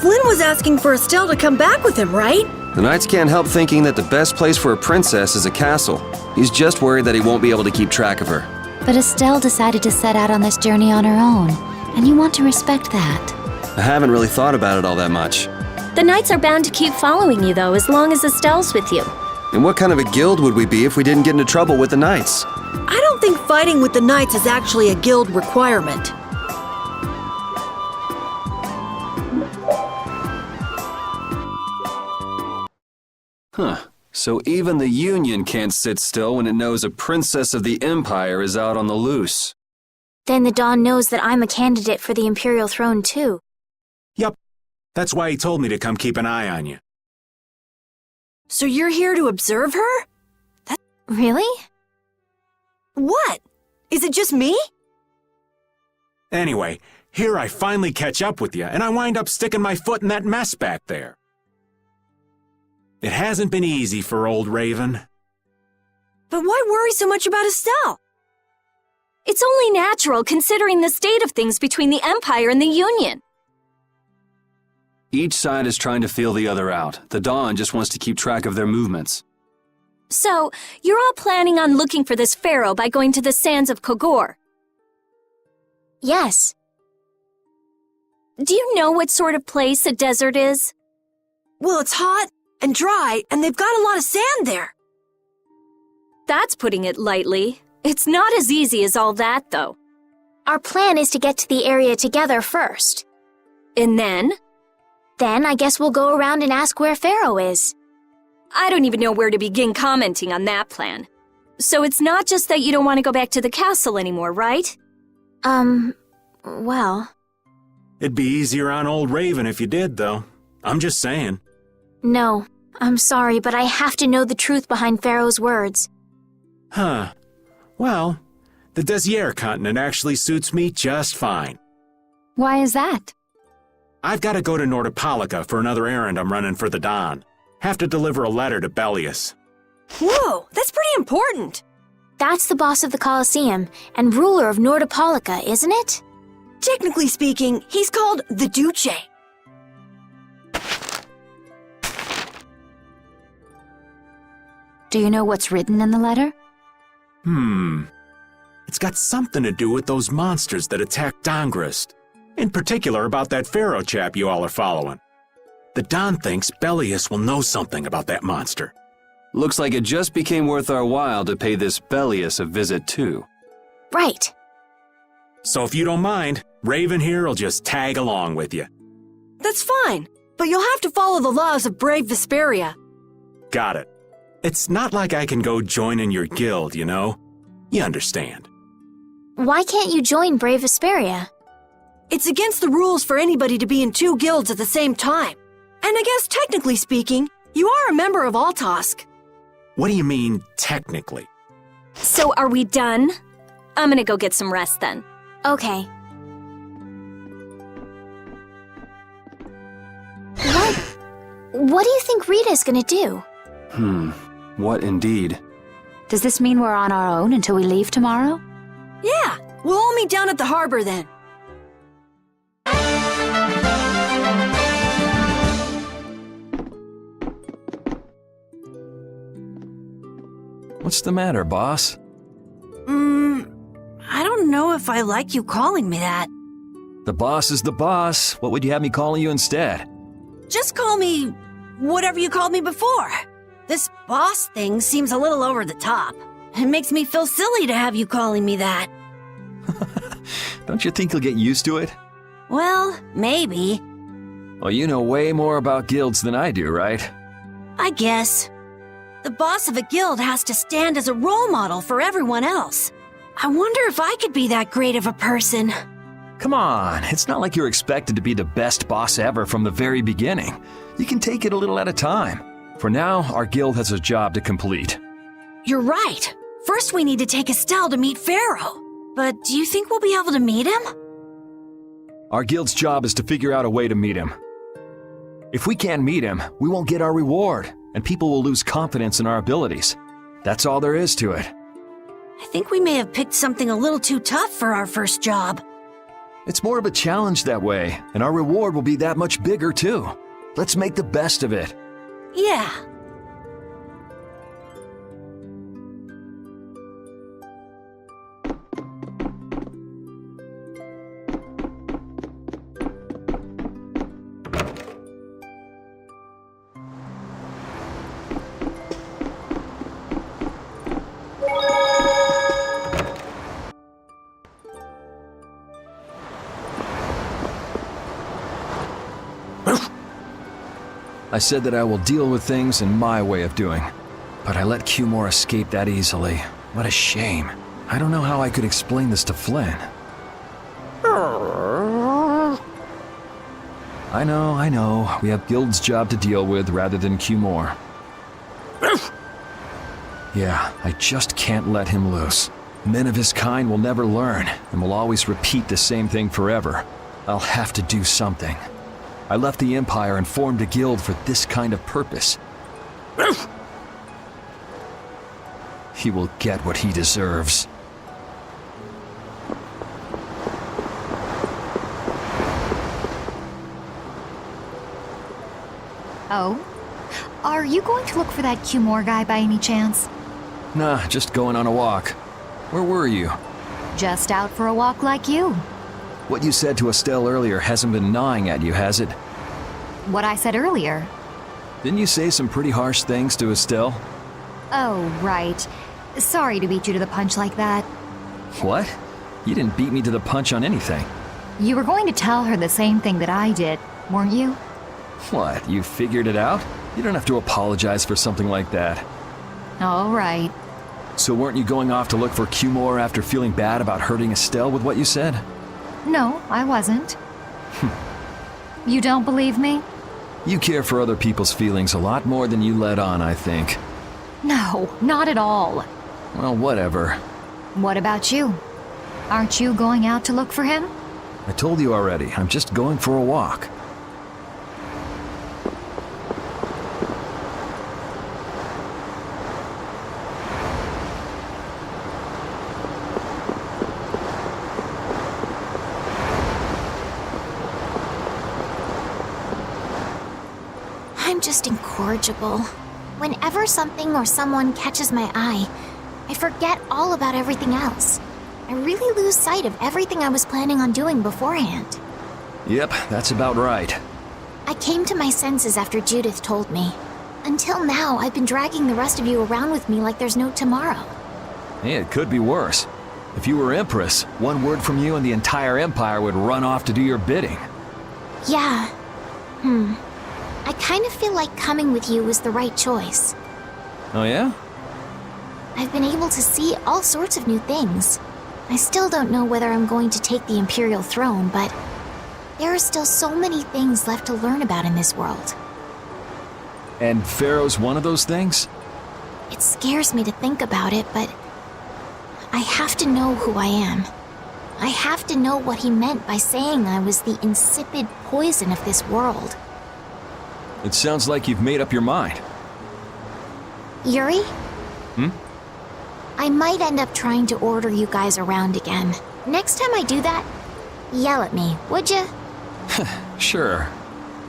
Flynn was asking for Estelle to come back with him, right? The Knights can't help thinking that the best place for a princess is a castle. He's just worried that he won't be able to keep track of her. But Estelle decided to set out on this journey on her own, and you want to respect that. I haven't really thought about it all that much. The Knights are bound to keep following you, though, as long as Estelle's with you. And what kind of a guild would we be if we didn't get into trouble with the Knights? I don't think fighting with the Knights is actually a guild requirement. Huh. So even the Union can't sit still when it knows a princess of the Empire is out on the loose. Then the Dawn knows that I'm a candidate for the Imperial throne, too. Yup. That's why he told me to come keep an eye on you. So you're here to observe her? Really? What? Is it just me? Anyway, here I finally catch up with you, and I wind up sticking my foot in that mess back there. It hasn't been easy for old Raven. But why worry so much about Estelle? It's only natural considering the state of things between the Empire and the Union. Each side is trying to feel the other out. The Dawn just wants to keep track of their movements. So, you're all planning on looking for this pharaoh by going to the sands of Kogor. Yes. Do you know what sort of place a desert is? Well, it's hot and dry, and they've got a lot of sand there. That's putting it lightly. It's not as easy as all that, though. Our plan is to get to the area together first. And then? Then I guess we'll go around and ask where Pharaoh is. I don't even know where to begin commenting on that plan. So it's not just that you don't want to go back to the castle anymore, right? Well... It'd be easier on old Raven if you did, though. I'm just saying. No, I'm sorry, but I have to know the truth behind Pharaoh's words. Huh. Well, the Desier continent actually suits me just fine. Why is that? I've got to go to Nordopolica for another errand I'm running for the Dawn. Have to deliver a letter to Bellius. Whoa, that's pretty important. That's the boss of the Colosseum and ruler of Nordopolica, isn't it? Technically speaking, he's called the Duce. Do you know what's written in the letter? It's got something to do with those monsters that attacked Dongrist. In particular about that Pharaoh chap you all are following. The Don thinks Bellius will know something about that monster. Looks like it just became worth our while to pay this Bellius a visit too. Right. So if you don't mind, Raven here will just tag along with you. That's fine, but you'll have to follow the laws of brave Vesperia. Got it. It's not like I can go join in your guild, you know? You understand. Why can't you join Brave Vesperia? It's against the rules for anybody to be in two guilds at the same time. And I guess technically speaking, you are a member of Altosk. What do you mean, technically? So are we done? I'm gonna go get some rest then. Okay. What do you think Rita's gonna do? What indeed? Does this mean we're on our own until we leave tomorrow? Yeah, we'll all meet down at the harbor then. What's the matter, boss? I don't know if I like you calling me that. The boss is the boss. What would you have me calling you instead? Just call me whatever you called me before. This boss thing seems a little over the top. It makes me feel silly to have you calling me that. Don't you think you'll get used to it? Well, maybe. Well, you know way more about guilds than I do, right? I guess. The boss of a guild has to stand as a role model for everyone else. I wonder if I could be that great of a person. Come on, it's not like you're expected to be the best boss ever from the very beginning. You can take it a little at a time. For now, our guild has a job to complete. You're right. First we need to take Estelle to meet Pharaoh. But do you think we'll be able to meet him? Our guild's job is to figure out a way to meet him. If we can't meet him, we won't get our reward, and people will lose confidence in our abilities. That's all there is to it. I think we may have picked something a little too tough for our first job. It's more of a challenge that way, and our reward will be that much bigger too. Let's make the best of it. Yeah. I said that I will deal with things in my way of doing, but I let Cumore escape that easily. What a shame. I don't know how I could explain this to Flynn. I know. We have Guild's job to deal with rather than Cumore. Yeah, I just can't let him loose. Men of his kind will never learn, and will always repeat the same thing forever. I'll have to do something. I left the Empire and formed a guild for this kind of purpose. He will get what he deserves. Oh? Are you going to look for that Cumore guy by any chance? Nah, just going on a walk. Where were you? Just out for a walk like you. What you said to Estelle earlier hasn't been gnawing at you, has it? What I said earlier. Didn't you say some pretty harsh things to Estelle? Oh, right. Sorry to beat you to the punch like that. What? You didn't beat me to the punch on anything. You were going to tell her the same thing that I did, weren't you? What, you figured it out? You don't have to apologize for something like that. All right. So weren't you going off to look for Cumore after feeling bad about hurting Estelle with what you said? No, I wasn't. You don't believe me? You care for other people's feelings a lot more than you let on, I think. No, not at all. Well, whatever. What about you? Aren't you going out to look for him? I told you already, I'm just going for a walk. I'm just incorrigible. Whenever something or someone catches my eye, I forget all about everything else. I really lose sight of everything I was planning on doing beforehand. Yep, that's about right. I came to my senses after Judith told me. Until now, I've been dragging the rest of you around with me like there's no tomorrow. Hey, it could be worse. If you were Empress, one word from you and the entire Empire would run off to do your bidding. Yeah. I kind of feel like coming with you was the right choice. Oh yeah? I've been able to see all sorts of new things. I still don't know whether I'm going to take the Imperial throne, but there are still so many things left to learn about in this world. And Pharaoh's one of those things? It scares me to think about it, but I have to know who I am. I have to know what he meant by saying I was the insipid poison of this world. It sounds like you've made up your mind. Yuri? I might end up trying to order you guys around again. Next time I do that, yell at me, would ya? Sure.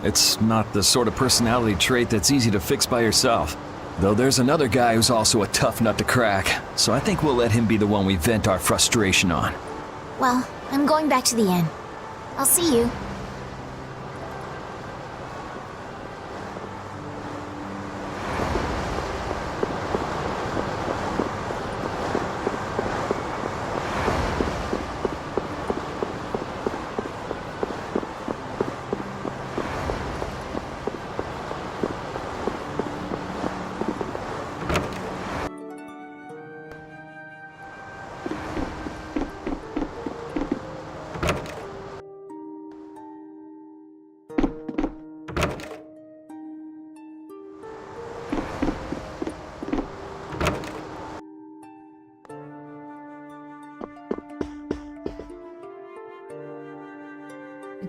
It's not the sort of personality trait that's easy to fix by yourself. Though there's another guy who's also a tough nut to crack, so I think we'll let him be the one we vent our frustration on. Well, I'm going back to the inn. I'll see you.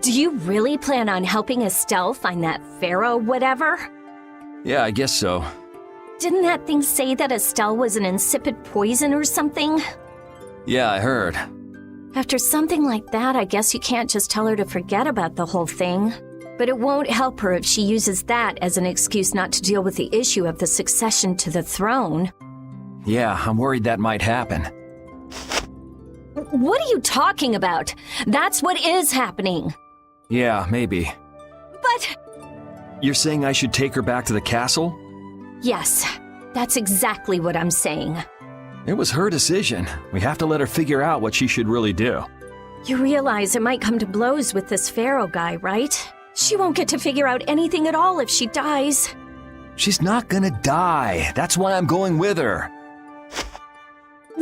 Do you really plan on helping Estelle find that pharaoh whatever? Yeah, I guess so. Didn't that thing say that Estelle was an insipid poison or something? Yeah, I heard. After something like that, I guess you can't just tell her to forget about the whole thing. But it won't help her if she uses that as an excuse not to deal with the issue of the succession to the throne. Yeah, I'm worried that might happen. What are you talking about? That's what is happening. Yeah, maybe. But... You're saying I should take her back to the castle? Yes, that's exactly what I'm saying. It was her decision. We have to let her figure out what she should really do. You realize it might come to blows with this Pharaoh guy, right? She won't get to figure out anything at all if she dies. She's not gonna die. That's why I'm going with her.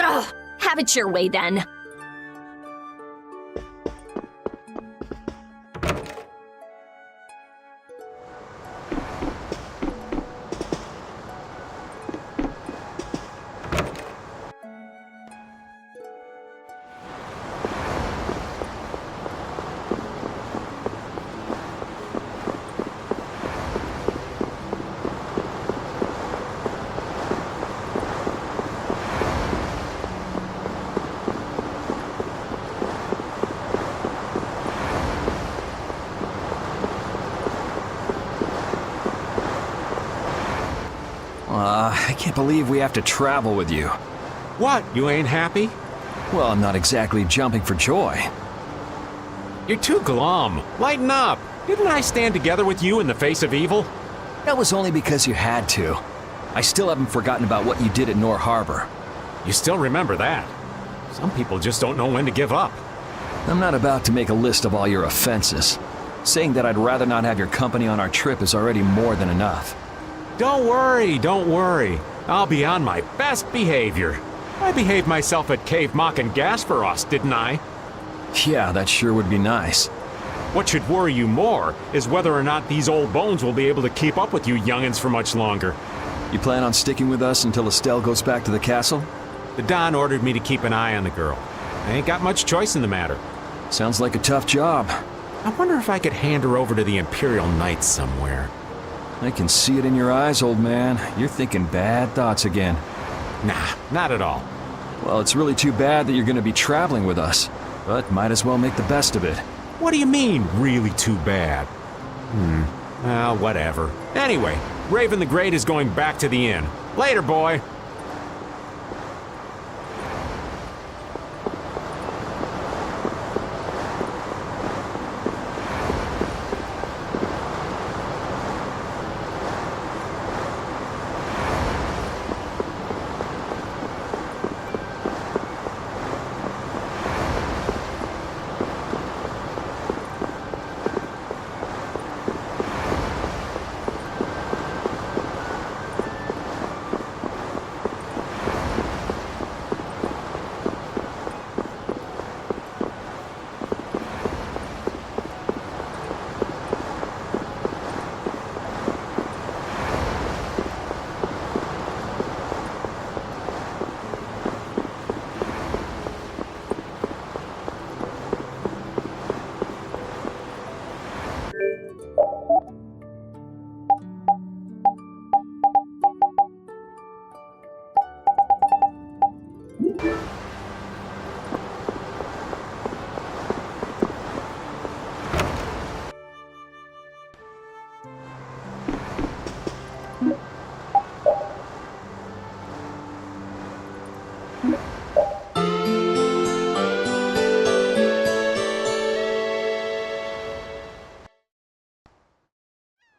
Ugh, have it your way then. I can't believe we have to travel with you. What, you ain't happy? Well, I'm not exactly jumping for joy. You're too glum. Lighten up. Didn't I stand together with you in the face of evil? That was only because you had to. I still haven't forgotten about what you did at Nor Harbor. You still remember that. Some people just don't know when to give up. I'm not about to make a list of all your offenses. Saying that I'd rather not have your company on our trip is already more than enough. Don't worry, don't worry. I'll be on my best behavior. I behaved myself at Cave Mock and Gasperos, didn't I? Yeah, that sure would be nice. What should worry you more is whether or not these old bones will be able to keep up with you youngins for much longer. You plan on sticking with us until Estelle goes back to the castle? The Don ordered me to keep an eye on the girl. I ain't got much choice in the matter. Sounds like a tough job. I wonder if I could hand her over to the Imperial Knights somewhere. I can see it in your eyes, old man. You're thinking bad thoughts again. Nah, not at all. Well, it's really too bad that you're going to be traveling with us, but might as well make the best of it. What do you mean, really too bad? Well, whatever. Anyway, Raven the Great is going back to the inn. Later, boy.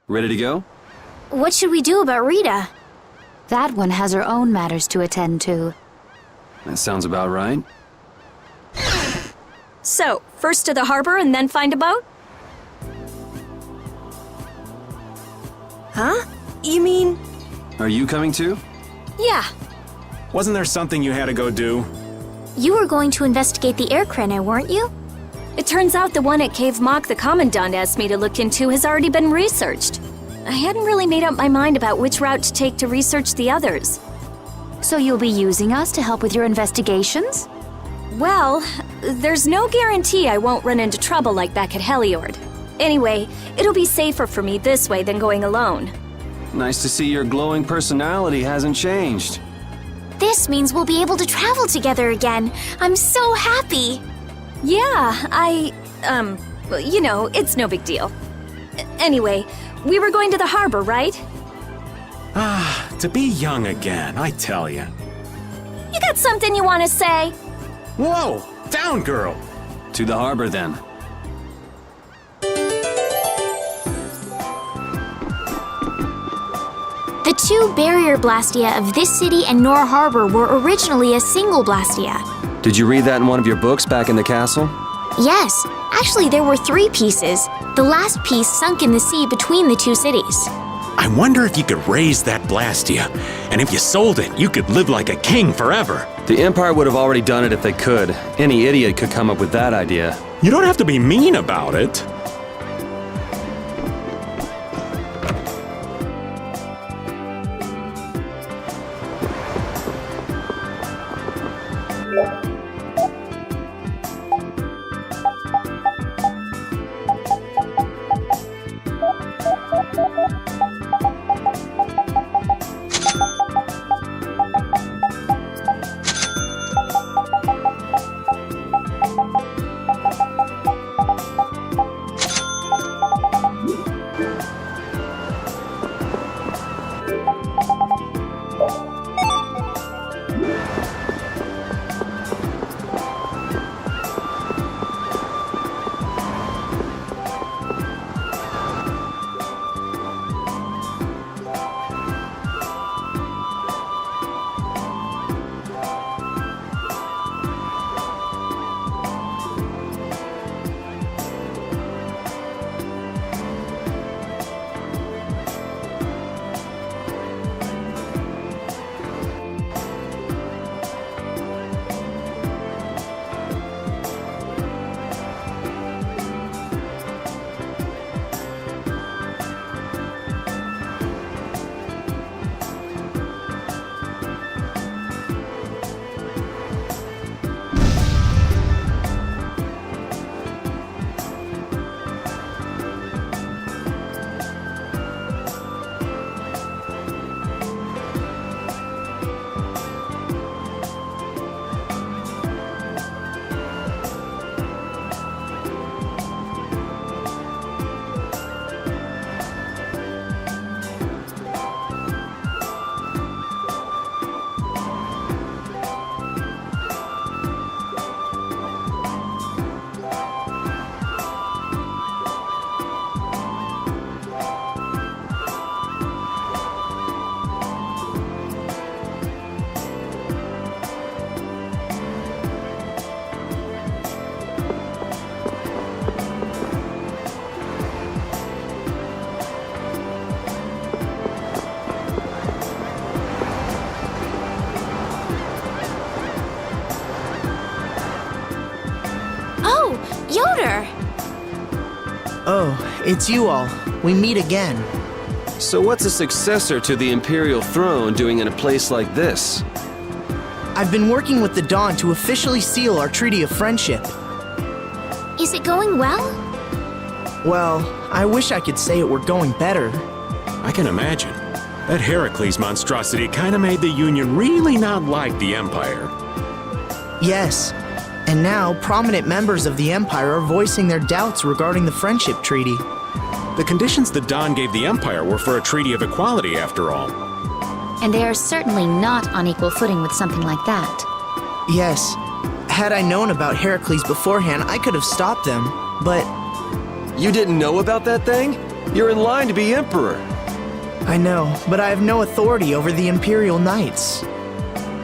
Ready to go? What should we do about Rita? That one has her own matters to attend to. That sounds about right. So, first to the harbor and then find a boat? Huh? You mean... Are you coming too? Yeah. Wasn't there something you had to go do? You were going to investigate the air craner, weren't you? It turns out the one at Cave Mock the Commandant asked me to look into has already been researched. I hadn't really made up my mind about which route to take to research the others. So you'll be using us to help with your investigations? Well, there's no guarantee I won't run into trouble like back at Heliord. Anyway, it'll be safer for me this way than going alone. Nice to see your glowing personality hasn't changed. This means we'll be able to travel together again. I'm so happy. Yeah, well, you know, it's no big deal. Anyway, we were going to the harbor, right? To be young again, I tell you. You got something you want to say? Whoa! Down, girl! To the harbor, then. The two barrier blastia of this city and Nor Harbor were originally a single blastia. Did you read that in one of your books back in the castle? Yes, actually there were 3 pieces. The last piece sunk in the sea between the 2 cities. I wonder if you could raise that Blastia, and if you sold it, you could live like a king forever. The Empire would have already done it if they could. Any idiot could come up with that idea. You don't have to be mean about it. Yoder! Oh, it's you all. We meet again. So what's a successor to the Imperial throne doing in a place like this? I've been working with the Dawn to officially seal our Treaty of Friendship. Is it going well? Well, I wish I could say it were going better. I can imagine. That Heracles monstrosity kinda made the Union really not like the Empire. Yes, and now prominent members of the Empire are voicing their doubts regarding the Friendship Treaty. The conditions the Dawn gave the Empire were for a treaty of equality, after all. And they are certainly not on equal footing with something like that. Yes, had I known about Heracles beforehand, I could have stopped them, but You didn't know about that thing? You're in line to be Emperor. I know, but I have no authority over the Imperial Knights.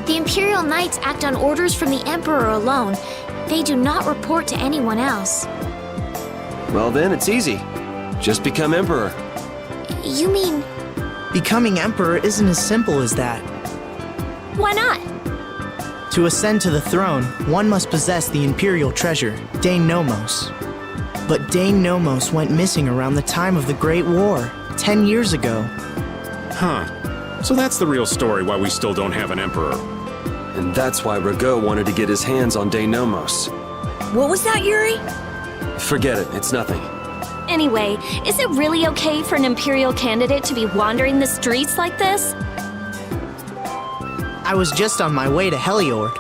The Imperial Knights act on orders from the Emperor alone. They do not report to anyone else. Well then, it's easy. Just become Emperor. You mean... Becoming Emperor isn't as simple as that. Why not? To ascend to the throne, one must possess the Imperial treasure, Dane Nomos. But Dane Nomos went missing around the time of the Great War, 10 years ago. Huh. So that's the real story why we still don't have an Emperor. And that's why Rago wanted to get his hands on Dane Nomos. What was that, Yuri? Forget it, it's nothing. Anyway, is it really okay for an Imperial candidate to be wandering the streets like this? I was just on my way to Heliord.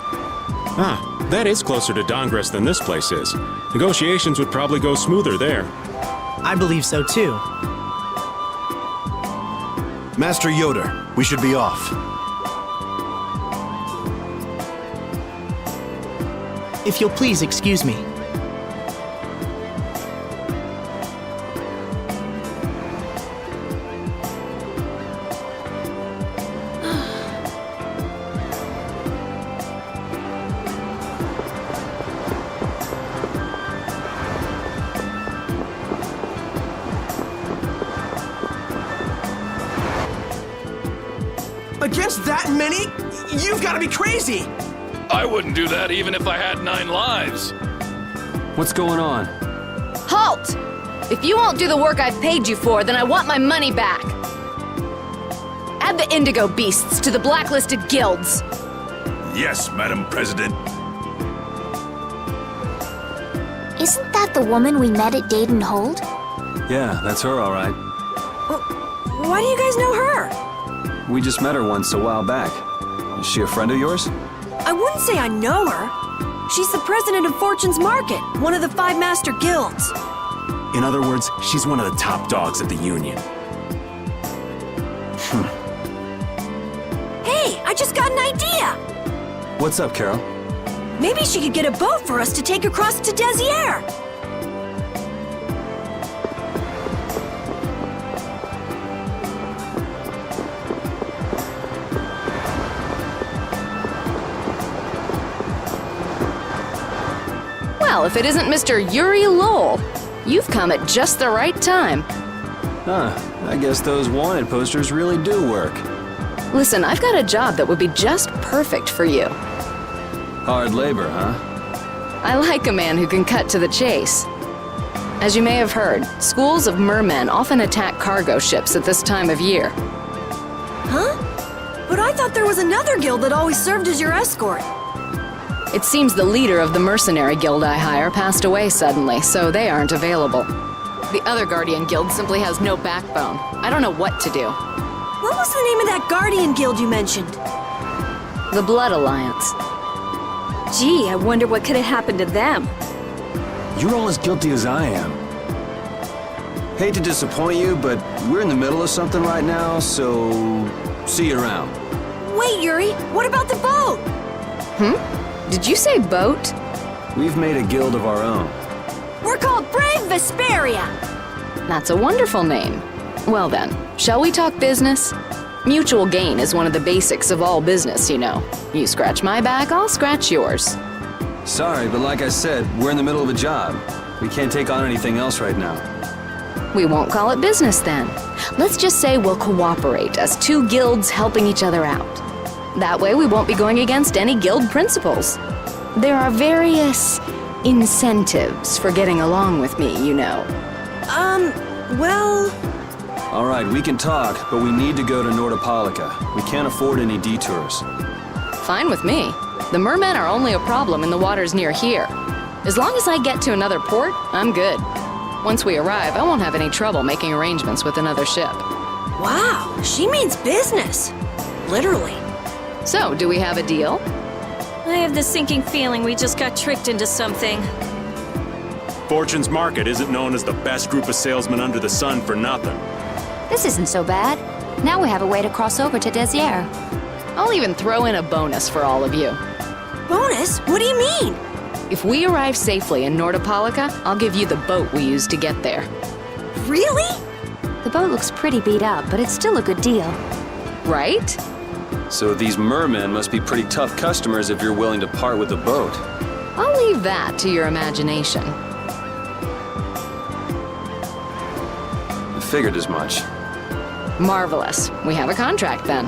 Ah, That is closer to Dongress than this place is. Negotiations would probably go smoother there. I believe so too. Master Yoder, we should be off. If you'll please excuse me. Against that many? You've got to be crazy! I wouldn't do that even if I had 9 lives. What's going on? Halt! If you won't do the work I've paid you for, then I want my money back. Add the Indigo Beasts to the blacklisted guilds. Yes, Madam President. Isn't that the woman we met at Dayton Hold? Yeah, that's her, all right. Why do you guys know her? We just met her once a while back. Is she a friend of yours? I wouldn't say I know her. She's the president of Fortune's Market, one of the 5 master guilds. In other words, she's one of the top dogs at the Union. Hey, I just got an idea! What's up, Carol? Maybe she could get a boat for us to take across to Desier. Well, if it isn't Mr. Yuri Lowell, you've come at just the right time. Huh, I guess those wanted posters really do work. Listen, I've got a job that would be just perfect for you. Hard labor, huh? I like a man who can cut to the chase. As you may have heard, schools of mermen often attack cargo ships at this time of year. Huh? But I thought there was another guild that always served as your escort. It seems the leader of the mercenary guild I hire passed away suddenly, so they aren't available. The other Guardian guild simply has no backbone. I don't know what to do. What was the name of that Guardian guild you mentioned? The Blood Alliance. Gee, I wonder what could have happened to them. You're all as guilty as I am. Hate to disappoint you, but we're in the middle of something right now, so see you around. Wait, Yuri, what about the boat? Did you say boat? We've made a guild of our own. We're called Brave Vesperia. That's a wonderful name. Well then, shall we talk business? Mutual gain is one of the basics of all business, you know. You scratch my back, I'll scratch yours. Sorry, but like I said, we're in the middle of a job. We can't take on anything else right now. We won't call it business then. Let's just say we'll cooperate as 2 guilds helping each other out. That way we won't be going against any guild principles. There are various incentives for getting along with me, you know. Well... All right, we can talk, but we need to go to Nordopolica. We can't afford any detours. Fine with me. The mermen are only a problem in the waters near here. As long as I get to another port, I'm good. Once we arrive, I won't have any trouble making arrangements with another ship. Wow, she means business. Literally. So, do we have a deal? I have the sinking feeling we just got tricked into something. Fortune's Market isn't known as the best group of salesmen under the sun for nothing. This isn't so bad. Now we have a way to cross over to Desier. I'll even throw in a bonus for all of you. Bonus? What do you mean? If we arrive safely in Nordopolica, I'll give you the boat we used to get there. Really? The boat looks pretty beat up, but it's still a good deal. Right? So these mermen must be pretty tough customers if you're willing to part with the boat. I'll leave that to your imagination. I figured as much. Marvelous. We have a contract then.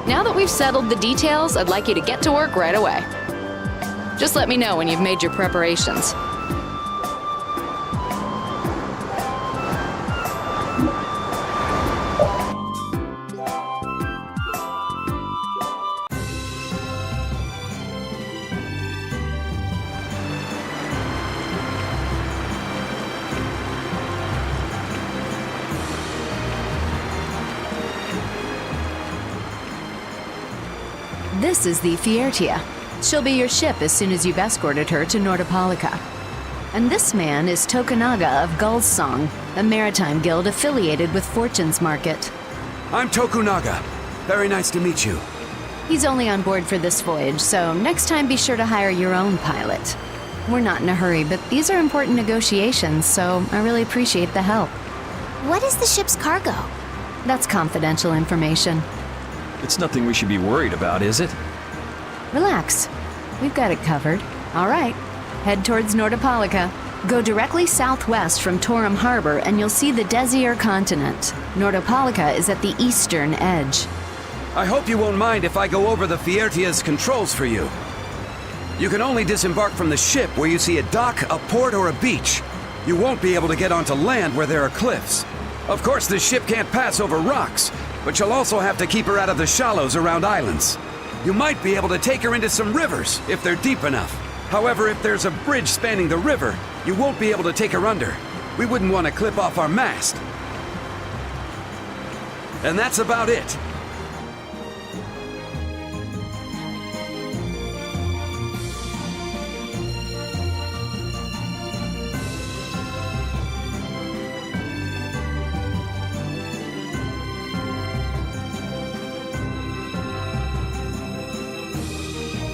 Now that we've settled the details, I'd like you to get to work right away. Just let me know when you've made your preparations. This is the Fiertia. She'll be your ship as soon as you've escorted her to Nordopolica. And this man is Tokunaga of Gull's Song, a maritime guild affiliated with Fortune's Market. I'm Tokunaga. Very nice to meet you. He's only on board for this voyage, so next time be sure to hire your own pilot. We're not in a hurry, but these are important negotiations, so I really appreciate the help. What is the ship's cargo? That's confidential information. It's nothing we should be worried about, is it? Relax. We've got it covered. All right. Head towards Nordopolica. Go directly southwest from Torum Harbor and you'll see the Desir continent. Nordopolica is at the eastern edge. I hope you won't mind if I go over the Fiertia's controls for you. You can only disembark from the ship where you see a dock, a port, or a beach. You won't be able to get onto land where there are cliffs. Of course, the ship can't pass over rocks, but you'll also have to keep her out of the shallows around islands. You might be able to take her into some rivers, if they're deep enough. However, if there's a bridge spanning the river, you won't be able to take her under. We wouldn't want to clip off our mast. And that's about it.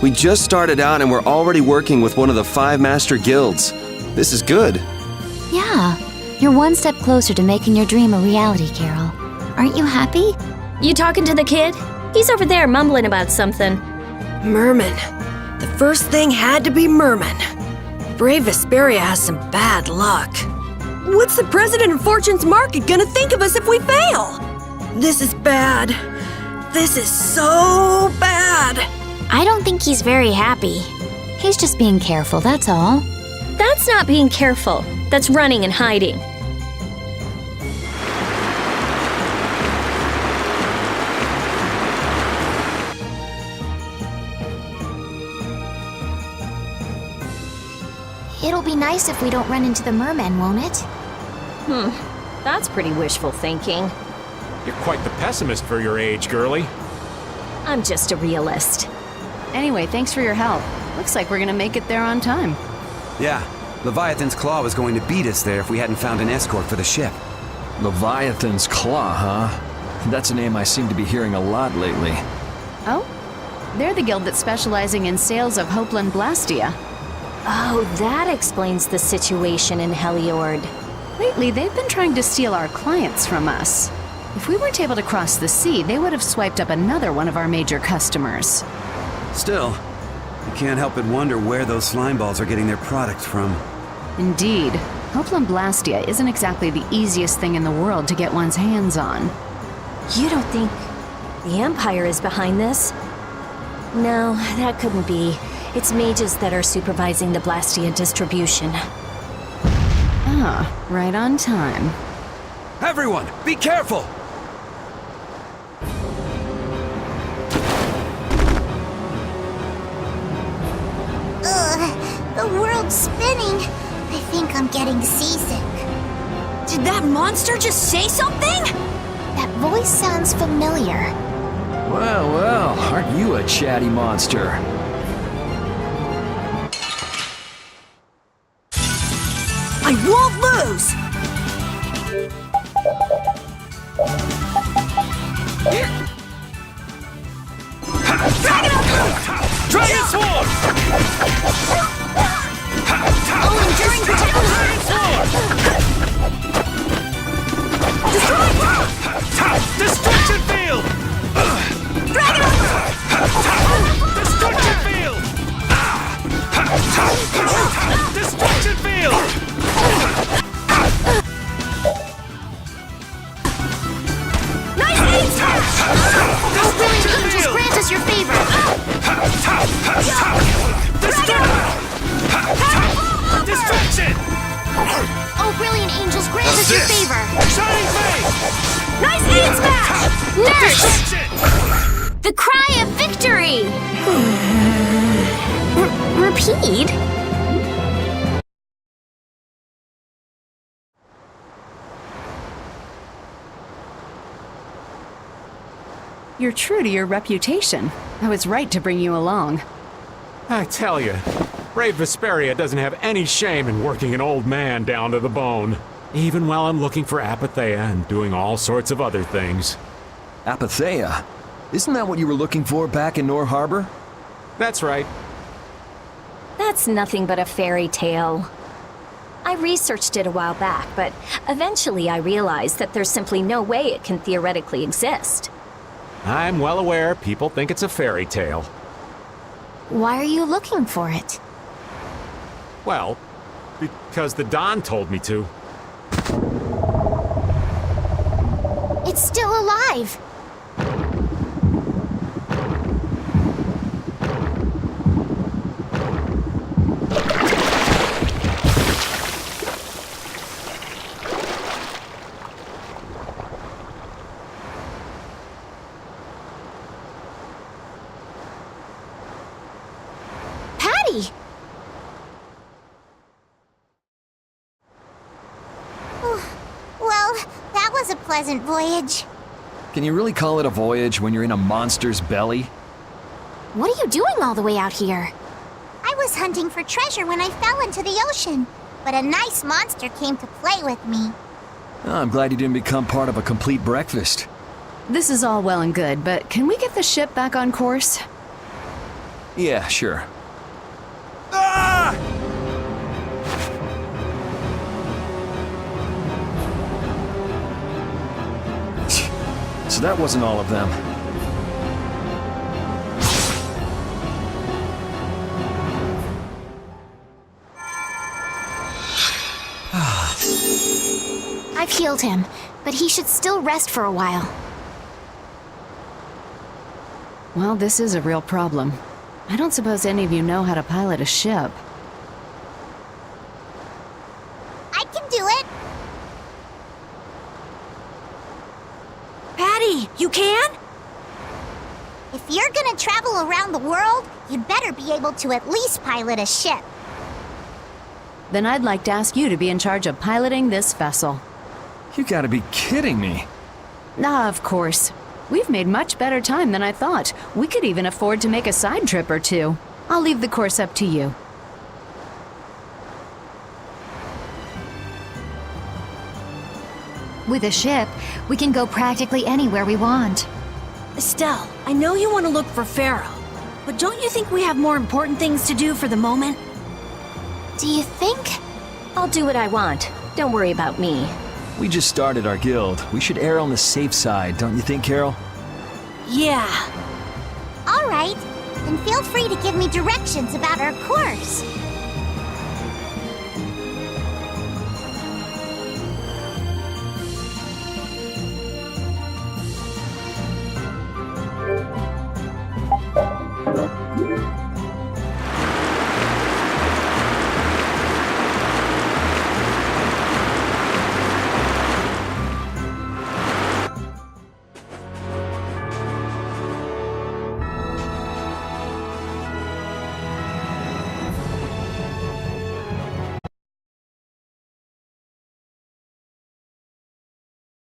We just started out and we're already working with one of the 5 master guilds. This is good. Yeah, you're one step closer to making your dream a reality, Carol. Aren't you happy? You talking to the kid? He's over there mumbling about something. Merman. The first thing had to be Merman. Brave Vesperia has some bad luck. What's the president of Fortune's Market gonna think of us if we fail? This is bad. This is so bad. I don't think he's very happy. He's just being careful, that's all. That's not being careful. That's running and hiding. It'll be nice if we don't run into the mermen, won't it? That's pretty wishful thinking. You're quite the pessimist for your age, girlie. I'm just a realist. Anyway, thanks for your help. Looks like we're gonna make it there on time. Yeah, Leviathan's Claw was going to beat us there if we hadn't found an escort for the ship. Leviathan's Claw, huh? That's a name I seem to be hearing a lot lately. Oh? They're the guild that's specializing in sales of Hopeland Blastia. Oh, that explains the situation in Heliord. Lately, they've been trying to steal our clients from us. If we weren't able to cross the sea, they would have swiped up another one of our major customers. Still, you can't help but wonder where those slime balls are getting their product from. Indeed. Hopeland Blastia isn't exactly the easiest thing in the world to get one's hands on. You don't think the Empire is behind this? No, that couldn't be. It's mages that are supervising the Blastia distribution. Ah, right on time. Everyone, be careful! The world's spinning. I think I'm getting seasick. Did that monster just say something? That voice sounds familiar. Well, well, aren't you a chatty monster? I won't lose! Dragon Sword! Oh, enduring protection! Dragon Sword! Destruction Field! Dragon! Destruction Field! Destruction Field! Nice ace! Oh, brilliant angels, grant us your favor! Destruction! Oh, brilliant angels, grant us your favor! Shining Face! Nice ace smash! Nurse! Destruction! The cry of victory! Repeat? You're true to your reputation. I was right to bring you along. I tell you, brave Vesperia doesn't have any shame in working an old man down to the bone. Even while I'm looking for Apatheia and doing all sorts of other things. Apatheia? Isn't that what you were looking for back in Nor Harbor? That's right. That's nothing but a fairy tale. I researched it a while back, but eventually I realized that there's simply no way it can theoretically exist. I'm well aware people think it's a fairy tale. Why are you looking for it? Well, because the Don told me to. It's still alive! Patty! Well, that was a pleasant voyage. Can you really call it a voyage when you're in a monster's belly? What are you doing all the way out here? I was hunting for treasure when I fell into the ocean, but a nice monster came to play with me. Oh, I'm glad you didn't become part of a complete breakfast. This is all well and good, but can we get the ship back on course? Yeah, sure. So that wasn't all of them. I've healed him, but he should still rest for a while. Well, this is a real problem. I don't suppose any of you know how to pilot a ship. I can do it! Patty, you can? If you're gonna travel around the world, you'd better be able to at least pilot a ship. Then I'd like to ask you to be in charge of piloting this vessel. You gotta be kidding me. Ah, of course. We've made much better time than I thought. We could even afford to make a side trip or two. I'll leave the course up to you. With a ship, we can go practically anywhere we want. Estelle, I know you want to look for Pharaoh, but don't you think we have more important things to do for the moment? Do you think? I'll do what I want. Don't worry about me. We just started our guild. We should err on the safe side, don't you think, Carol? Yeah. All right, then feel free to give me directions about our course.